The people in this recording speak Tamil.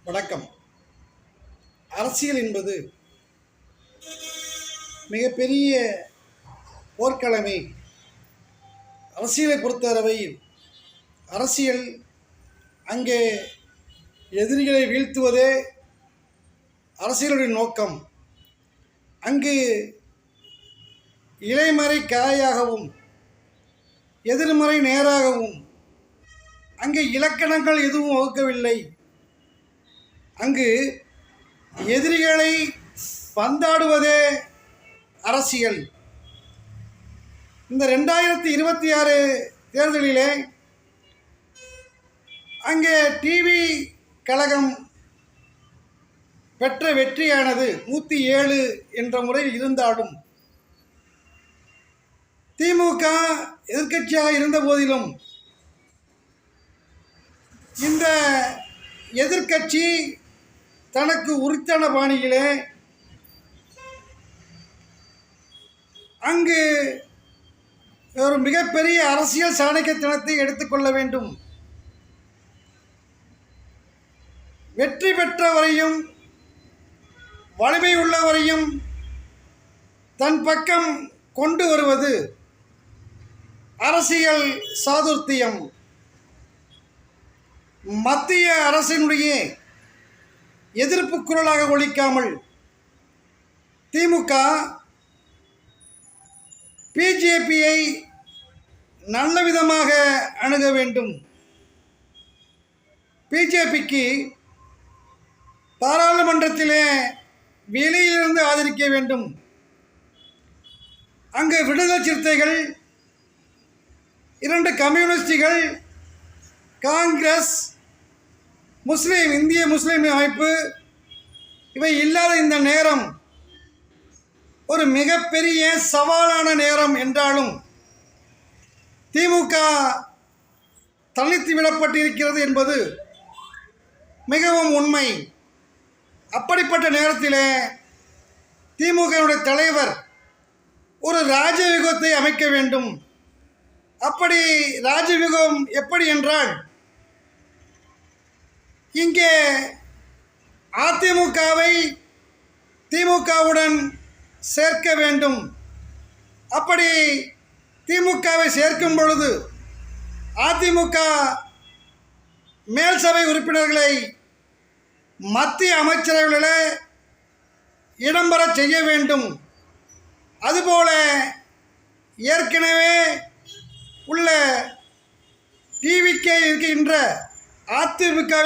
வணக்கம். அரசியல் என்பது மிகப்பெரிய போர்க்களமே. அரசியலை பொறுத்தவரையில் அரசியல் அங்கே எதிரிகளை வீழ்த்துவதே அரசியலுடைய நோக்கம். அங்கு இலைமறை காயாகவும் எதிர்மறை நேராகவும் அங்கே இலக்கணங்கள் எதுவும் வகுக்கவில்லை. அங்கு எதிரிகளை பந்தாடுவதே அரசியல். இந்த 2026 தேர்தலிலே அங்கே டிவி கழகம் பெற்ற வெற்றியானது 107 என்ற முறையில் இருந்தாலும் திமுக எதிர்க்கட்சியாக இருந்த போதிலும் இந்த எதிர்க்கட்சி தனக்கு உரித்தான பாணியிலே அங்கு ஒரு மிகப்பெரிய அரசியல் சாணக்கியத்தனத்தை எடுத்துக்கொள்ள வேண்டும். வெற்றி பெற்றவரையும் வலிமை உள்ளவரையும் தன் பக்கம் கொண்டு வருவது அரசியல் சாதுர்த்தியம். மத்திய அரசினுடைய எதிர்ப்பு குரலாக ஒலிக்காமல் திமுக பிஜேபியை நல்ல விதமாக அணுக வேண்டும். பிஜேபிக்கு பாராளுமன்றத்திலே வெளியிலிருந்து ஆதரிக்க வேண்டும். அங்கு விடுதலை சிறுத்தைகள், 2 கம்யூனிஸ்டுகள், காங்கிரஸ், இந்திய முஸ்லீம் அமைப்பு இவை இல்லாத இந்த நேரம் ஒரு மிகப்பெரிய சவாலான நேரம் என்றாலும் திமுக தனித்து விடப்பட்டிருக்கிறது என்பது மிகவும் உண்மை. அப்படிப்பட்ட நேரத்திலே திமுகவுடைய தலைவர் ஒரு ராஜவியூகத்தை அமைக்க வேண்டும். அப்படி ராஜவியூகம் எப்படி என்றால், இங்கே அதிமுகவை திமுகவுடன் சேர்க்க வேண்டும். அப்படி திமுகவை சேர்க்கும் பொழுது அதிமுக மேல் சபை உறுப்பினர்களை மத்திய அமைச்சரவைகளில் இடம்பெற செய்ய வேண்டும். அதுபோல ஏற்கனவே உள்ள டிவிக்கே இருக்கின்ற அதிமுக